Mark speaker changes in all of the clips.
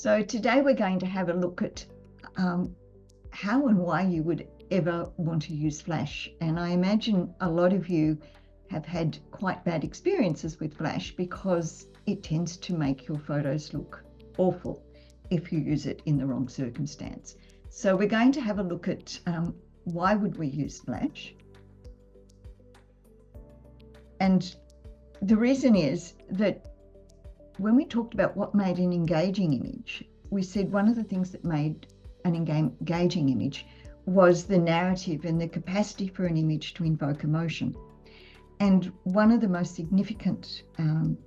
Speaker 1: So today we're going to have a look at how and why you would ever want to use flash. And I imagine a lot of you have had quite bad experiences with flash because it tends to make your photos look awful if you use it in the wrong circumstance. So we're going to have a look at why would we use flash. And the reason is that when we talked about what made an engaging image, we said one of the things that made an engaging image was the narrative and the capacity for an image to invoke emotion. And one of the most significant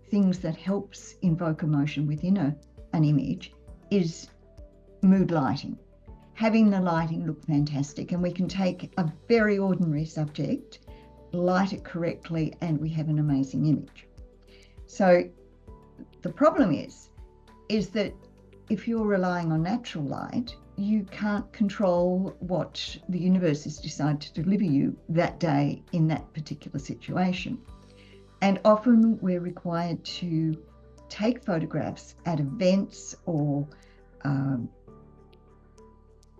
Speaker 1: things that helps invoke emotion within an image is mood lighting. Having the lighting look fantastic, and we can take a very ordinary subject, light it correctly, and we have an amazing image. So the problem is that if you're relying on natural light, you can't control what the universe has decided to deliver you that day in that particular situation. And often we're required to take photographs at events or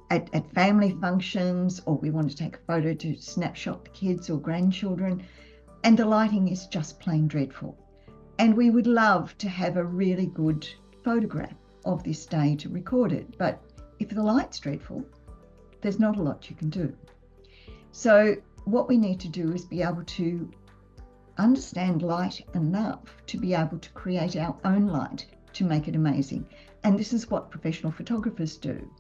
Speaker 1: at family functions, or we want to take a photo to snapshot the kids or grandchildren, and the lighting is just plain dreadful. And we would love to have a really good photograph of this day to record it. But if the light's dreadful, there's not a lot you can do. So what we need to do is be able to understand light enough to be able to create our own light to make it amazing. And this is what professional photographers do.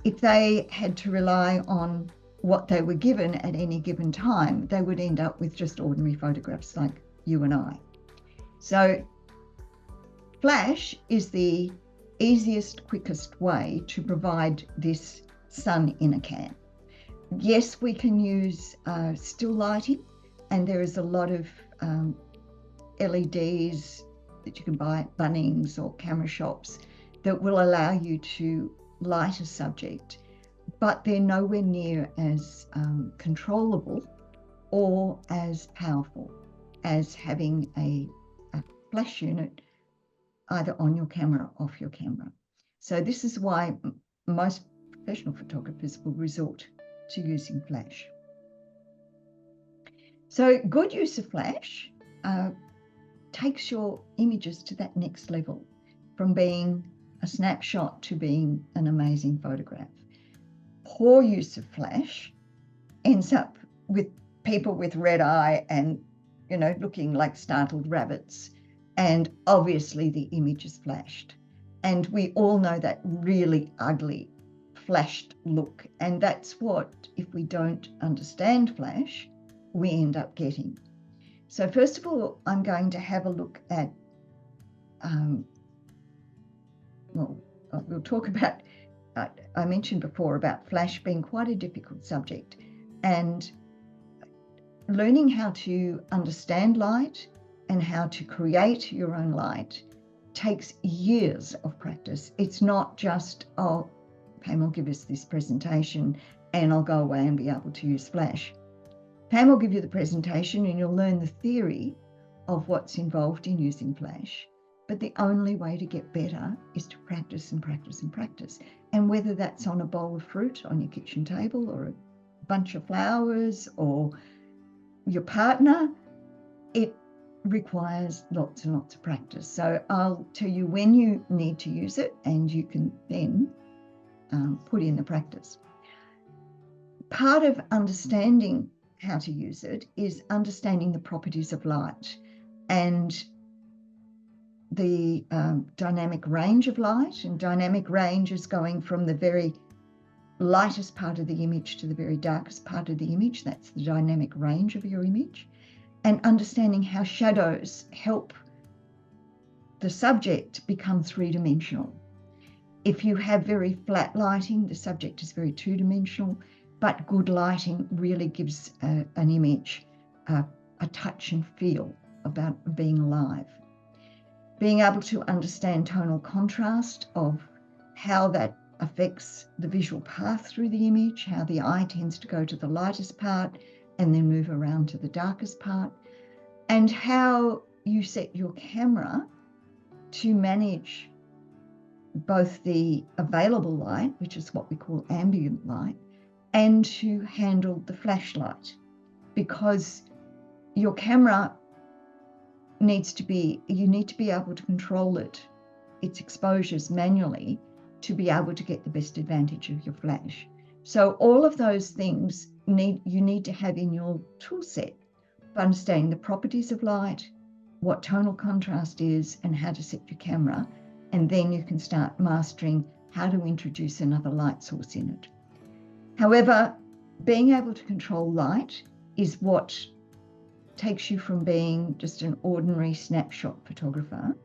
Speaker 1: If they had to rely on what they were given at any given time, they would end up with just ordinary photographs like you and I. So flash is the easiest, quickest way to provide this sun in a can. Yes, we can use still lighting, and there is a lot of LEDs that you can buy at Bunnings or camera shops that will allow you to light a subject, but they're nowhere near as controllable or as powerful as having a flash unit either on your camera or off your camera. So this is why most professional photographers will resort to using flash. So good use of flash takes your images to that next level, from being a snapshot to being an amazing photograph. Poor use of flash ends up with people with red eye and, you know, looking like startled rabbits. And obviously the image is flashed. And we all know that really ugly flashed look. And that's what, if we don't understand flash, we end up getting. So first of all, I'm going to have a look at, we'll talk about, I mentioned before about flash being quite a difficult subject, and learning how to understand light and how to create your own light takes years of practice. It's not just, oh, Pam will give us this presentation and I'll go away and be able to use flash. Pam will give you the presentation and you'll learn the theory of what's involved in using flash. But the only way to get better is to practice and practice and practice. And whether that's on a bowl of fruit on your kitchen table, or a bunch of flowers, or your partner, it requires lots and lots of practice. So I'll tell you when you need to use it, and you can then put in the practice. Part of understanding how to use it is understanding the properties of light and the dynamic range of light. And dynamic range is going from the very lightest part of the image to the very darkest part of the image. That's the dynamic range of your image. And understanding how shadows help the subject become three-dimensional. If you have very flat lighting, the subject is very two-dimensional, but good lighting really gives an image a touch and feel about being alive. Being able to understand tonal contrast of how that affects the visual path through the image, how the eye tends to go to the lightest part and then move around to the darkest part, and how you set your camera to manage both the available light, which is what we call ambient light, and to handle the flashlight, because your camera you need to be able to control its exposures manually to be able to get the best advantage of your flash. So all of those things you need to have in your tool set for understanding the properties of light, what tonal contrast is, and how to set your camera. And then you can start mastering how to introduce another light source in it. However, being able to control light is what takes you from being just an ordinary snapshot photographer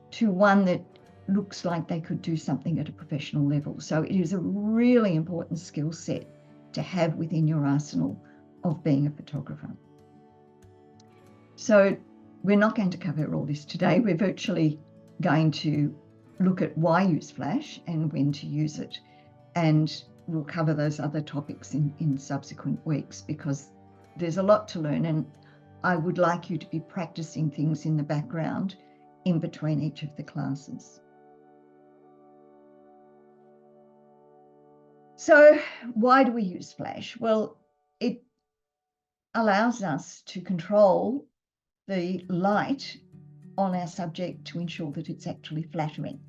Speaker 1: to one that looks like they could do something at a professional level. So it is a really important skill set to have within your arsenal of being a photographer. So we're not going to cover all this today. We're virtually going to look at why use flash and when to use it. And we'll cover those other topics in subsequent weeks, because there's a lot to learn, and I would like you to be practicing things in the background in between each of the classes. So why do we use flash? Well, it allows us to control the light on our subject to ensure that it's actually flattering.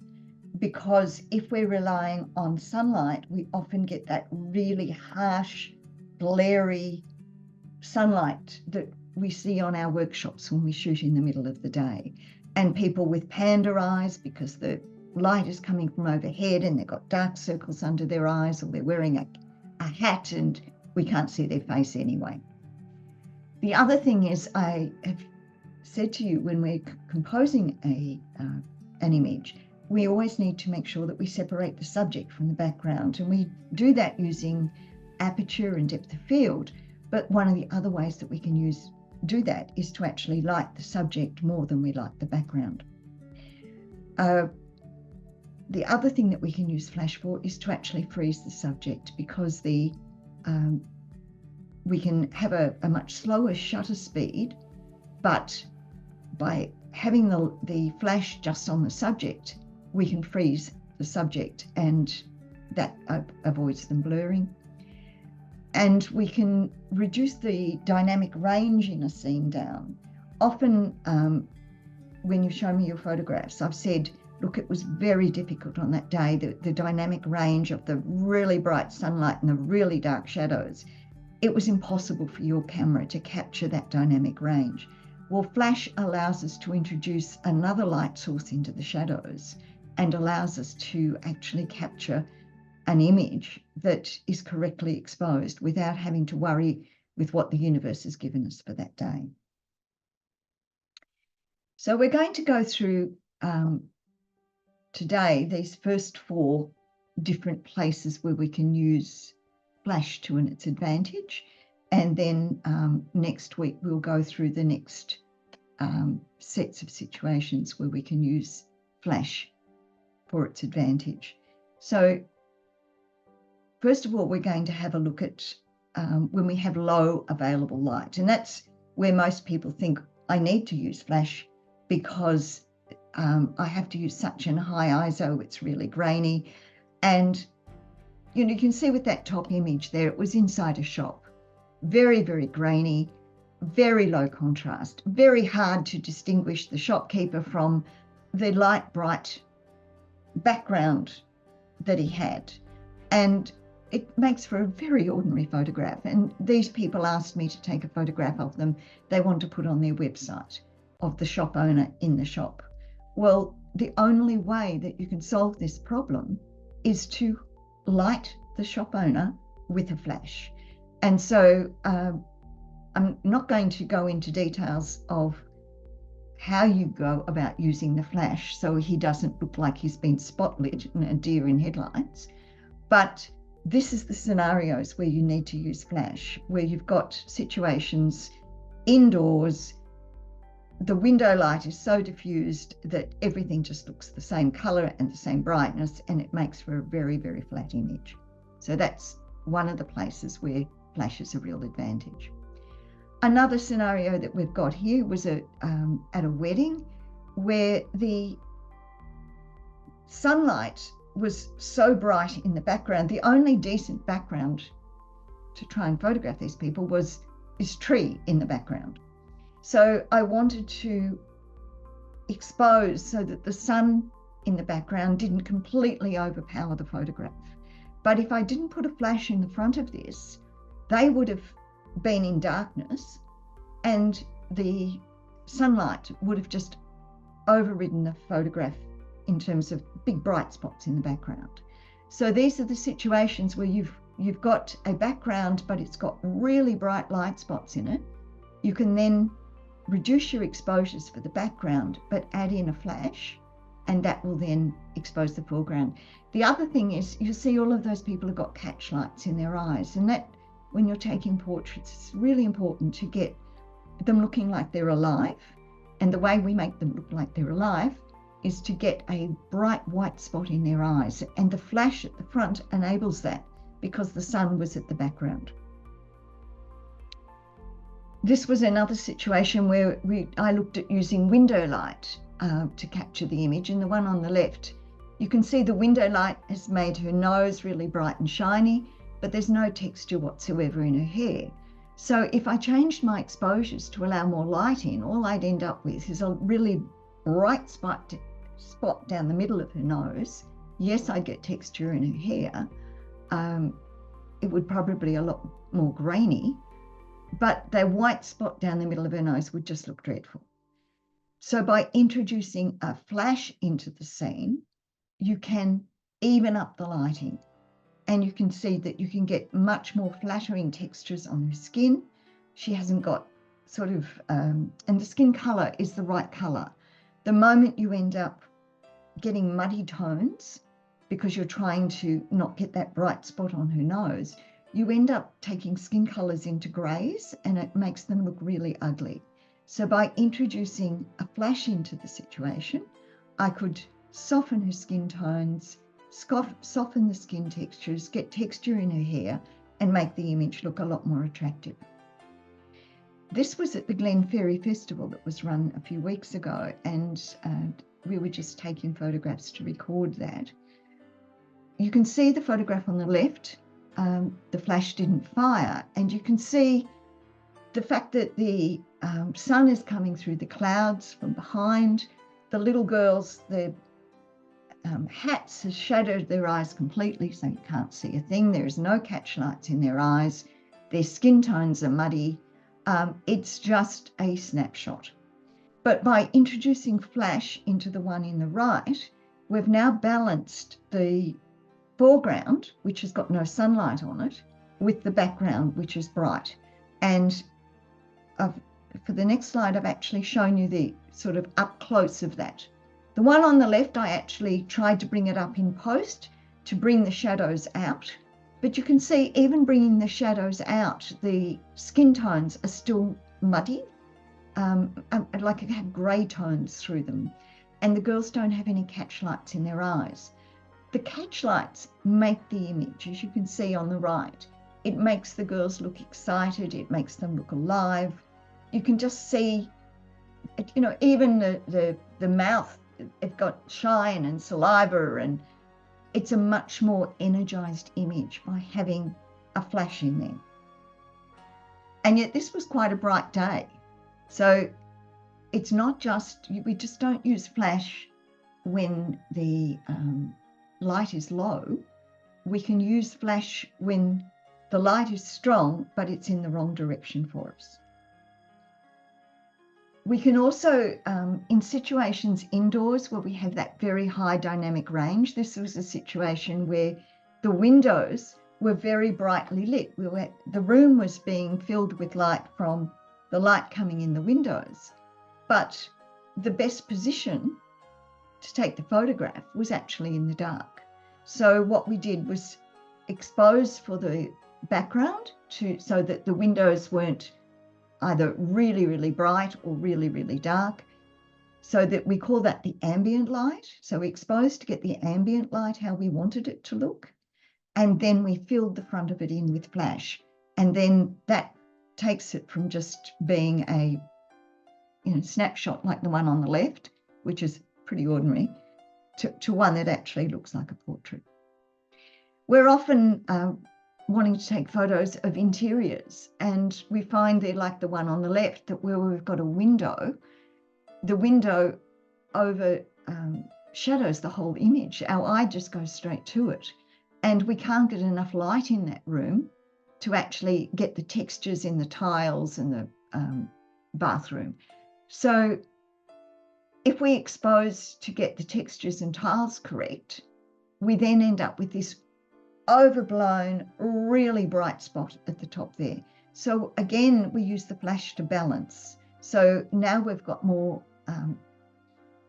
Speaker 1: Because if we're relying on sunlight, we often get that really harsh, glary sunlight that we see on our workshops when we shoot in the middle of the day. And people with panda eyes, because the light is coming from overhead and they've got dark circles under their eyes, or they're wearing a hat and we can't see their face anyway. The other thing is, I have said to you, when we're composing an image, we always need to make sure that we separate the subject from the background. And we do that using aperture and depth of field. But one of the other ways that we can do that is to actually light the subject more than we light the background. The other thing that we can use flash for is to actually freeze the subject, because we can have a much slower shutter speed, but by having the flash just on the subject, we can freeze the subject, and that avoids them blurring. And we can reduce the dynamic range in a scene down. Often when you show me your photographs, I've said, look, it was very difficult on that day, the dynamic range of the really bright sunlight and the really dark shadows. It was impossible for your camera to capture that dynamic range. Well, flash allows us to introduce another light source into the shadows and allows us to actually capture an image that is correctly exposed without having to worry with what the universe has given us for that day. So we're going to go through today these first 4 different places where we can use flash to its advantage, and then next week we'll go through the next sets of situations where we can use flash for its advantage. So first of all, we're going to have a look at when we have low available light, and that's where most people think, I need to use flash because I have to use such a high ISO, it's really grainy. And you can see with that top image there, it was inside a shop, very, very grainy, very low contrast, very hard to distinguish the shopkeeper from the light, bright background that he had. And it makes for a very ordinary photograph. And these people asked me to take a photograph of them. They want to put on their website of the shop owner in the shop. Well, the only way that you can solve this problem is to light the shop owner with a flash. And so I'm not going to go into details of how you go about using the flash so he doesn't look like he's been spotlit and a deer in headlights. But this is the scenarios where you need to use flash, where you've got situations indoors, the window light is so diffused that everything just looks the same color and the same brightness, and it makes for a very, very flat image. So that's one of the places where flash is a real advantage. Another scenario that we've got here was at a wedding where the sunlight was so bright in the background. The only decent background to try and photograph these people was this tree in the background. So I wanted to expose so that the sun in the background didn't completely overpower the photograph. But if I didn't put a flash in the front of this, they would have been in darkness and the sunlight would have just overridden the photograph in terms of big bright spots in the background. So these are the situations where you've got a background, but it's got really bright light spots in it. You can then reduce your exposures for the background, but add in a flash, and that will then expose the foreground. The other thing is you see all of those people have got catch lights in their eyes, and that when you're taking portraits, it's really important to get them looking like they're alive. And the way we make them look like they're alive is to get a bright white spot in their eyes. And the flash at the front enables that because the sun was at the background. This was another situation where I looked at using window light to capture the image. And the one on the left, you can see the window light has made her nose really bright and shiny, but there's no texture whatsoever in her hair. So if I changed my exposures to allow more light in, all I'd end up with is a really bright spot down the middle of her nose. Yes, I'd get texture in her hair. It would probably be a lot more grainy, but the white spot down the middle of her nose would just look dreadful. So by introducing a flash into the scene, you can even up the lighting, and you can see that you can get much more flattering textures on her skin. She hasn't got sort of, and the skin color is the right color. The moment you end up getting muddy tones, because you're trying to not get that bright spot on her nose, you end up taking skin colors into grays, and it makes them look really ugly. So by introducing a flash into the situation, I could soften her skin tones, soften the skin textures, get texture in her hair, and make the image look a lot more attractive. This was at the Glenferrie Festival that was run a few weeks ago, and we were just taking photographs to record that. You can see the photograph on the left, the flash didn't fire, and you can see the fact that the sun is coming through the clouds from behind. The little girls, their hats has shadowed their eyes completely, so you can't see a thing. There is no catch lights in their eyes. Their skin tones are muddy. It's just a snapshot. But by introducing flash into the one in the right, we've now balanced the foreground, which has got no sunlight on it, with the background, which is bright. And for the next slide, I've actually shown you the sort of up close of that. The one on the left, I actually tried to bring it up in post to bring the shadows out. But you can see even bringing the shadows out, the skin tones are still muddy, like it had grey tones through them. And the girls don't have any catch lights in their eyes. The catch lights make the image, as you can see on the right. It makes the girls look excited. It makes them look alive. You can just see, you know, even the mouth, it's got shine and saliva, and it's a much more energized image by having a flash in there. And yet this was quite a bright day. So it's not just, we just don't use flash when the light is low. We can use flash when the light is strong, but it's in the wrong direction for us. We can also, in situations indoors where we have that very high dynamic range, this was a situation where the windows were very brightly lit. The room was being filled with light from the light coming in the windows, but the best position to take the photograph was actually in the dark. So what we did was expose for the background so that the windows weren't either really, really bright or really, really dark, so that we call that the ambient light. So we exposed to get the ambient light how we wanted it to look, and then we filled the front of it in with flash, and then that takes it from just being a snapshot like the one on the left, which is pretty ordinary, to one that actually looks like a portrait. We're often wanting to take photos of interiors, and we find they're like the one on the left, that where we've got a window, the window over shadows the whole image. Our eye just goes straight to it, and we can't get enough light in that room to actually get the textures in the tiles and the bathroom. So if we expose to get the textures and tiles correct, we then end up with this overblown, really bright spot at the top there. So again, we use the flash to balance. So now we've got more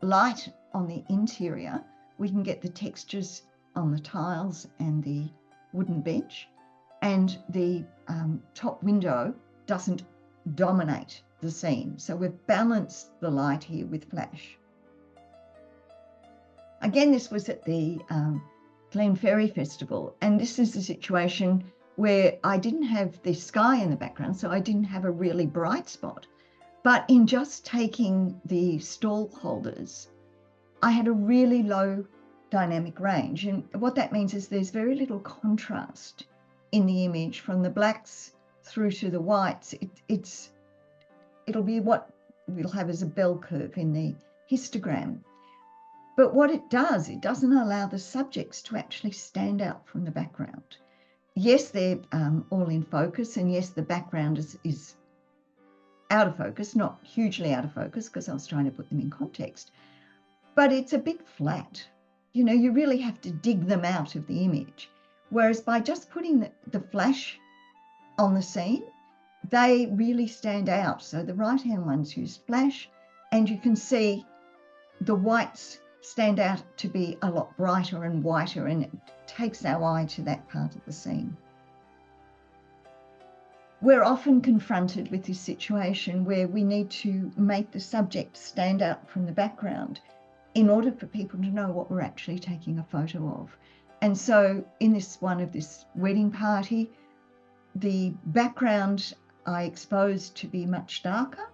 Speaker 1: light on the interior. We can get the textures on the tiles and the wooden bench, and the top window doesn't dominate the scene. So we've balanced the light here with flash. Again, this was at the Glenferrie Festival, and this is a situation where I didn't have the sky in the background, so I didn't have a really bright spot. But in just taking the stall holders, I had a really low dynamic range. And what that means is there's very little contrast in the image from the blacks through to the whites. It'll be what we'll have as a bell curve in the histogram. But what it doesn't allow the subjects to actually stand out from the background. Yes, they're all in focus, and yes, the background is out of focus, not hugely out of focus, because I was trying to put them in context, but it's a bit flat. You know, you really have to dig them out of the image. Whereas by just putting the flash on the scene, they really stand out. So the right-hand ones use flash, and you can see the whites stand out to be a lot brighter and whiter, and it takes our eye to that part of the scene. We're often confronted with this situation where we need to make the subject stand out from the background in order for people to know what we're actually taking a photo of. And so in this wedding party, the background I exposed to be much darker,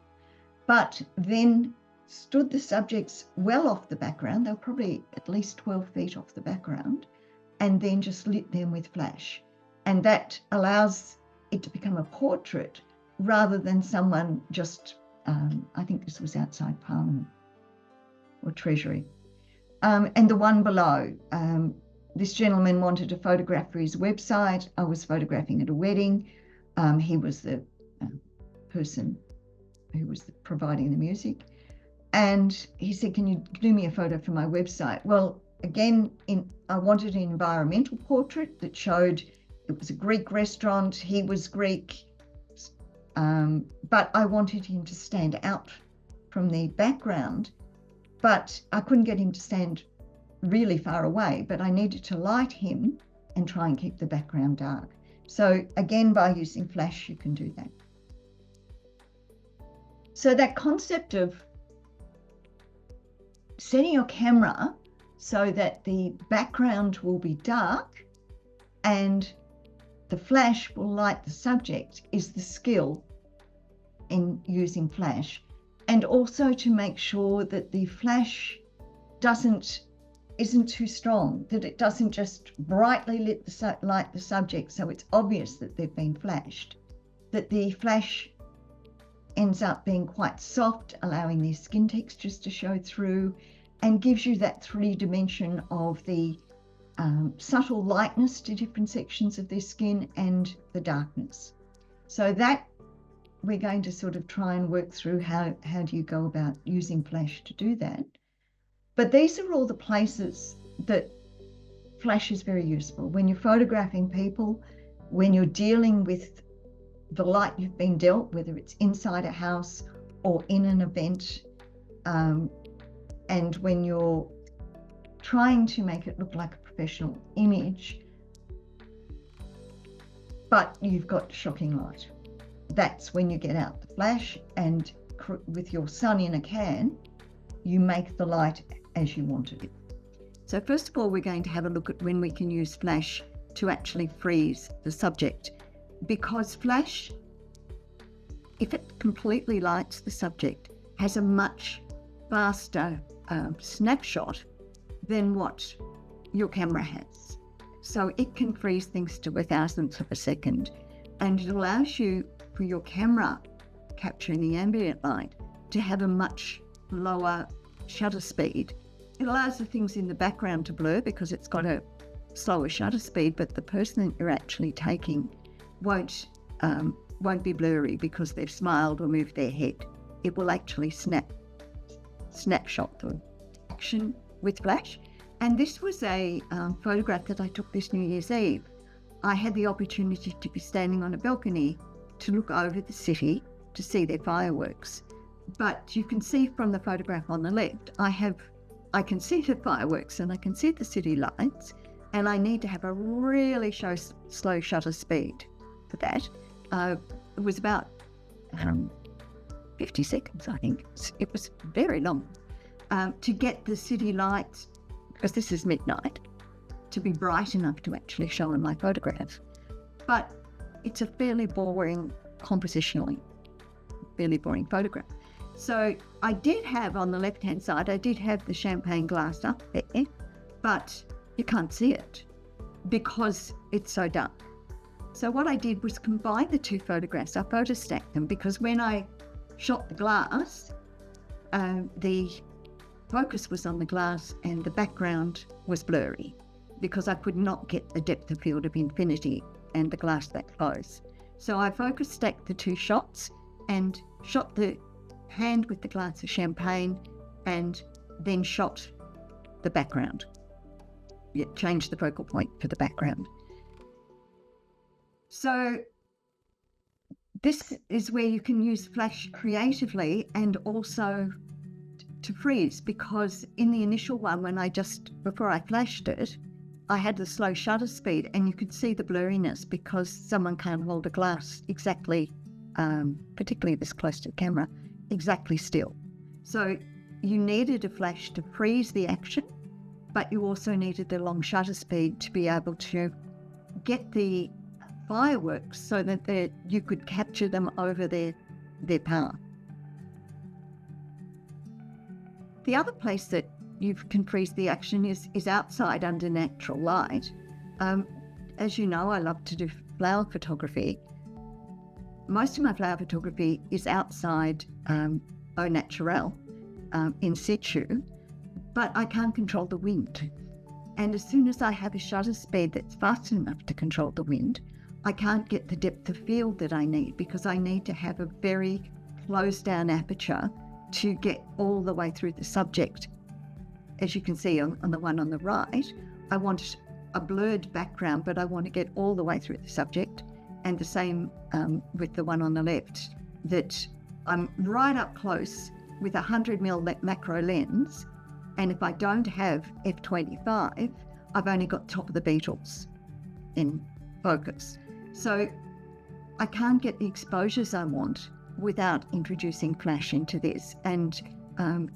Speaker 1: but then stood the subjects well off the background. They were probably at least 12 feet off the background, and then just lit them with flash. And that allows it to become a portrait rather than someone just, I think this was outside Parliament or Treasury. And the one below, this gentleman wanted to photograph for his website. I was photographing at a wedding. He was the person who was providing the music. And he said, can you do me a photo for my website? Well, again, I wanted an environmental portrait that showed it was a Greek restaurant. He was Greek, but I wanted him to stand out from the background, but I couldn't get him to stand really far away, but I needed to light him and try and keep the background dark. So again, by using flash, you can do that. So that concept of setting your camera so that the background will be dark and the flash will light the subject is the skill in using flash. And also to make sure that the flash isn't too strong, that it doesn't just brightly light the subject so it's obvious that they've been flashed, that the flash ends up being quite soft, allowing their skin textures to show through, and gives you that 3-dimension of the subtle lightness to different sections of their skin and the darkness. So that we're going to sort of try and work through how do you go about using flash to do that. But these are all the places that flash is very useful. When you're photographing people, when you're dealing with the light you've been dealt, whether it's inside a house or in an event, and when you're trying to make it look like a professional image, but you've got shocking light. That's when you get out the flash, and with your sun in a can, you make the light as you want it. So first of all, we're going to have a look at when we can use flash to actually freeze the subject, because flash, if it completely lights the subject, has a much faster snapshot than what your camera has. So it can freeze things to 1,000th of a second, and it allows you, for your camera capturing the ambient light, to have a much lower shutter speed. It allows the things in the background to blur because it's got a slower shutter speed, but the person that you're actually taking won't be blurry because they've smiled or moved their head. It will actually snapshot the action with flash. And this was a photograph that I took this New Year's Eve. I had the opportunity to be standing on a balcony to look over the city to see their fireworks. But you can see from the photograph on the left, I can see the fireworks and I can see the city lights, and I need to have a really slow shutter speed for that. It was about 50 seconds, I think. It was very long to get the city lights, because this is midnight, to be bright enough to actually show in my photograph. But it's a fairly boring, compositionally, fairly boring photograph. So I did have, on the left-hand side, I did have the champagne glass up there, but you can't see it because it's so dark. So what I did was combine the two photographs. I photostacked them because when I shot the glass, the focus was on the glass and the background was blurry because I could not get the depth of field of infinity and the glass that close. So I focus stacked the two shots and shot the hand with the glass of champagne and then shot the background. Changed the focal point for the background. So this is where you can use flash creatively and also to freeze, because in the initial one, before I flashed it, I had the slow shutter speed and you could see the blurriness because someone can't hold a glass exactly, particularly this close to the camera, exactly still. So you needed a flash to freeze the action, but you also needed the long shutter speed to be able to get the fireworks so that you could capture them over their path. The other place that you can freeze the action is outside under natural light. As you know, I love to do flower photography. Most of my flower photography is outside au naturel, in situ, but I can't control the wind. And as soon as I have a shutter speed that's fast enough to control the wind, I can't get the depth of field that I need because I need to have a very closed down aperture to get all the way through the subject. As you can see on the one on the right, I want a blurred background, but I want to get all the way through the subject. And the same with the one on the left, that I'm right up close with 100mm macro lens. And if I don't have f/25, I've only got top of the Beatles in focus. So I can't get the exposures I want without introducing flash into this. And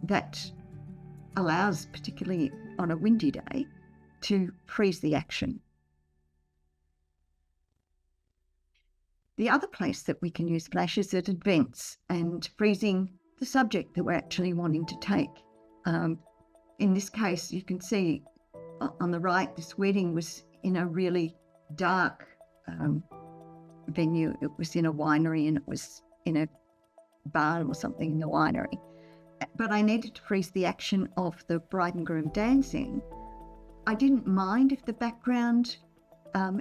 Speaker 1: that allows, particularly on a windy day, to freeze the action. The other place that we can use flash is at events and freezing the subject that we're actually wanting to take. In this case, you can see on the right, this wedding was in a really dark venue. It was in a winery and it was in a barn or something in the winery. But I needed to freeze the action of the bride and groom dancing. I didn't mind if the background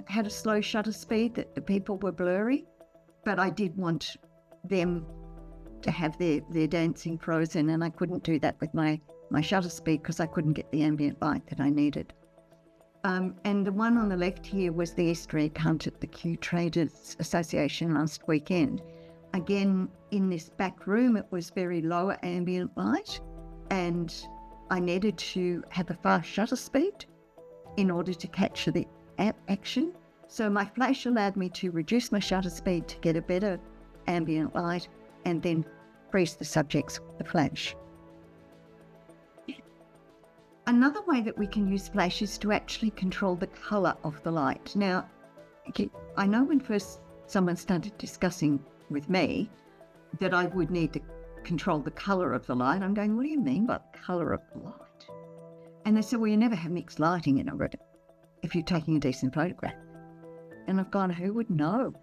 Speaker 1: had a slow shutter speed, that the people were blurry, but I did want them to have their dancing frozen, and I couldn't do that with my shutter speed because I couldn't get the ambient light that I needed. And the one on the left here was the Easter egg hunt at the Kew Traders Association last weekend. Again, in this back room, it was very low ambient light, and I needed to have a fast shutter speed in order to capture the action. So my flash allowed me to reduce my shutter speed to get a better ambient light and then freeze the subjects with the flash. Another way that we can use flash is to actually control the colour of the light. Now, I know when first someone started discussing with me that I would need to control the colour of the light, I'm going, what do you mean by the colour of the light?
Speaker 2: And they said, well, you never have mixed lighting in a room if you're taking a decent photograph. And I've gone, who would know?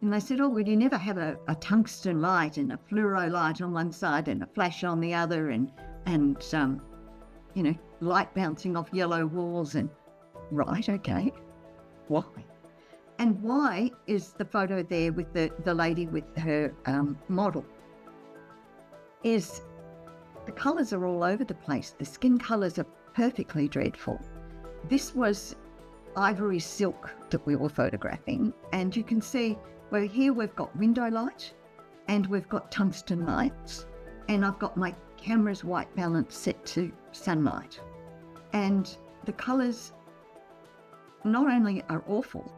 Speaker 2: And they said, oh, well, you never have a tungsten light and a fluoro light on one side and a flash on the other and light bouncing off yellow walls. And right, okay, why? And why is the photo there with the lady with her model? Is the colours are all over the place. The skin colours are perfectly dreadful. This was ivory silk that we were photographing, and you can see, well, here we've got window light and we've got tungsten lights, and I've got my camera's white balance set to sunlight. And the colours not only are awful,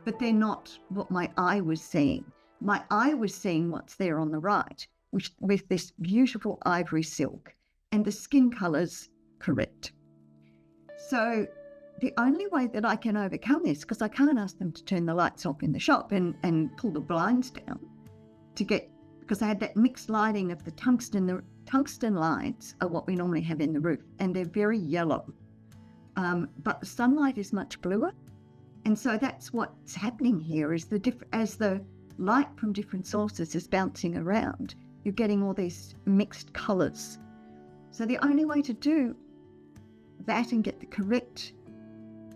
Speaker 2: but they're not what my eye was seeing. My eye was seeing what's there on the right, which with this beautiful ivory silk, and the skin colours correct. So the only way that I can overcome this, because I can't ask them to turn the lights off in the shop and pull the blinds down because I had that mixed lighting of the tungsten. The tungsten lights are what we normally have in the roof, and they're very yellow. But the sunlight is much bluer. And so that's what's happening here is as the light from different sources is bouncing around, you're getting all these mixed colours. So the only way to do that and get the correct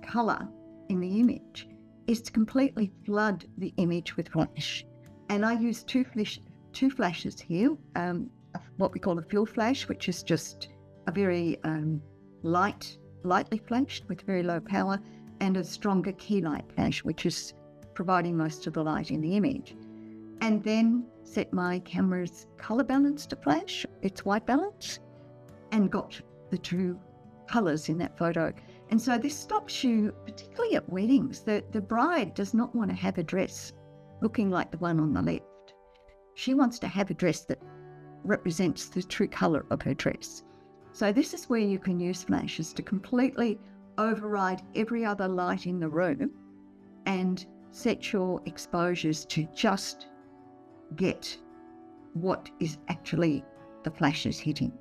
Speaker 2: colour in the image is to completely flood the image with flash. And I use two flashes here, what we call a fill flash, which is just a very lightly flashed with very low power, and a stronger key light flash, which is providing most of the light in the image. And then set my camera's colour balance to flash, its white balance, and got the true colours in that photo. And so this stops you, particularly at weddings. The bride does not want to have a dress looking like the one on the left. She wants to have a dress that represents the true colour of her dress. So this is where you can use flashes to completely override every other light in the room and set your exposures to just get what is actually the flashes hitting.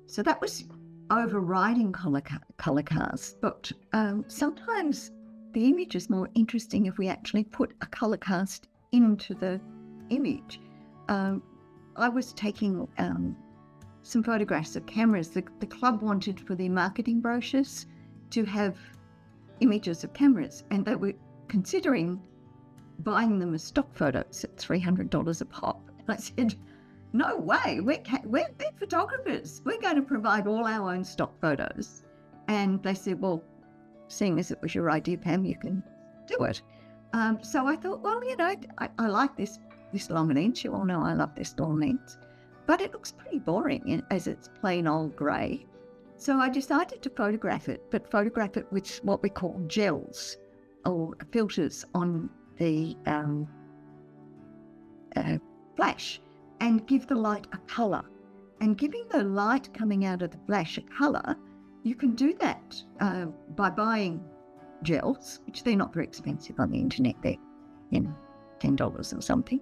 Speaker 2: So that was overriding colour cast, but sometimes the image is more interesting if we actually put a colour cast into the image. I was taking some photographs of cameras. The club wanted for their marketing brochures to have images of cameras, and they were considering buying them as stock photos at $300 a pop. And I said, no way, we're photographers. We're going to provide all our own stock photos. And they said, well, seeing as it was your idea, Pam, you can do it. So I thought, well, I like this long lens. You all know I love this long lens. But it looks pretty boring as it's plain old grey. So I decided to photograph it, but photograph it with what we call gels or filters on the flash, and give the light a colour. And giving the light coming out of the flash a colour, you can do that by buying gels, which they're not very expensive on the internet. They're $10 or something.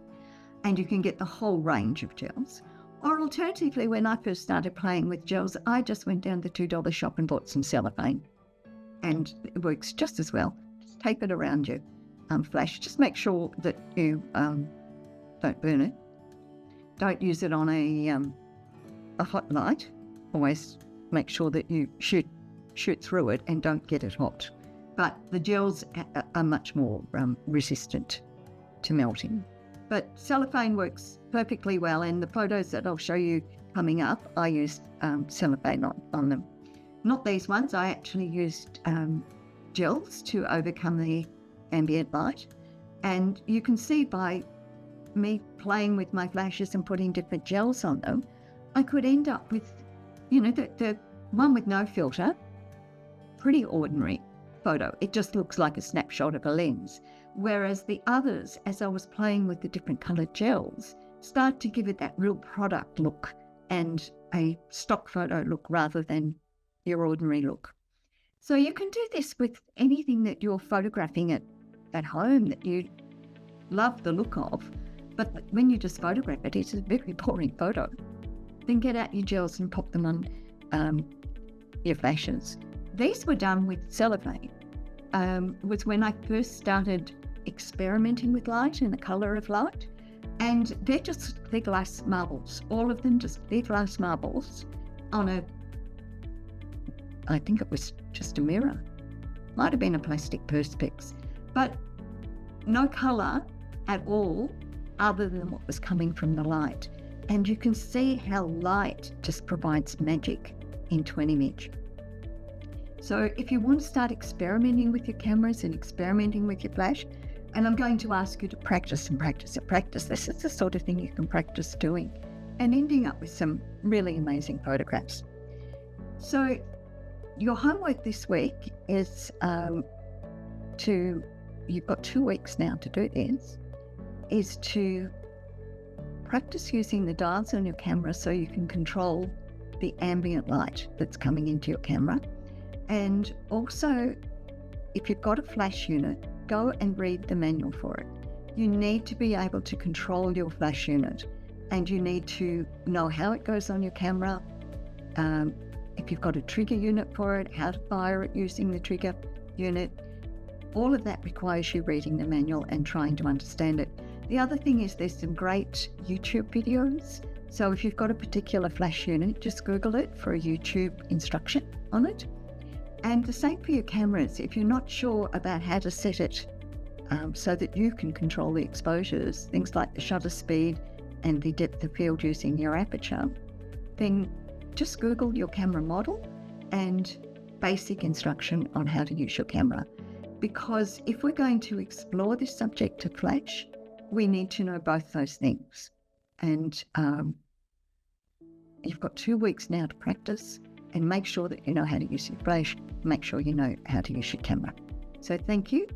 Speaker 2: And you can get the whole range of gels. Or alternatively, when I first started playing with gels, I just went down the $2 shop and bought some cellophane. And it works just as well. Just tape it around your flash. Just make sure that you don't burn it. Don't use it on a hot light. Always make sure that you shoot through it and don't get it hot. But the gels are much more resistant to melting. But cellophane works perfectly well, and the photos that I'll show you coming up, I used cellophane on them. Not these ones. I actually used gels to overcome the ambient light. And you can see by me playing with my flashes and putting different gels on them, I could end up with, the one with no filter, pretty ordinary photo. It just looks like a snapshot of a lens. Whereas the others, as I was playing with the different coloured gels, start to give it that real product look and a stock photo look rather than your ordinary look. So you can do this with anything that you're photographing at home that you love the look of, but when you just photograph it, it's a very boring photo. then get out your gels and pop them on your flashes. These were done with cellophane. Was when I first started experimenting with light and the colour of light. And they're just clear glass marbles, all of them just clear glass marbles on I think it was just a mirror. Might have been a plastic perspex, but no colour at all other than what was coming from the light. And you can see how light just provides magic into an image. So if you want to start experimenting with your cameras and experimenting with your flash, and I'm going to ask you to practice and practice and practice. This is the sort of thing you can practice doing and ending up with some really amazing photographs. So your homework this week is you've got 2 weeks now to do this, is to practice using the dials on your camera so you can control the ambient light that's coming into your camera. And also, if you've got a flash unit, go and read the manual for it. You need to be able to control your flash unit, and you need to know how it goes on your camera, if you've got a trigger unit for it, how to fire it using the trigger unit. All of that requires you reading the manual and trying to understand it. The other thing is there's some great YouTube videos. So if you've got a particular flash unit, just Google it for a YouTube instruction on it. And the same for your cameras. If you're not sure about how to set it so that you can control the exposures, things like the shutter speed and the depth of field using your aperture, then just Google your camera model and basic instruction on how to use your camera. Because if we're going to explore this subject of flash, we need to know both those things. And you've got 2 weeks now to practice and make sure that you know how to use your flash, make sure you know how to use your camera. So thank you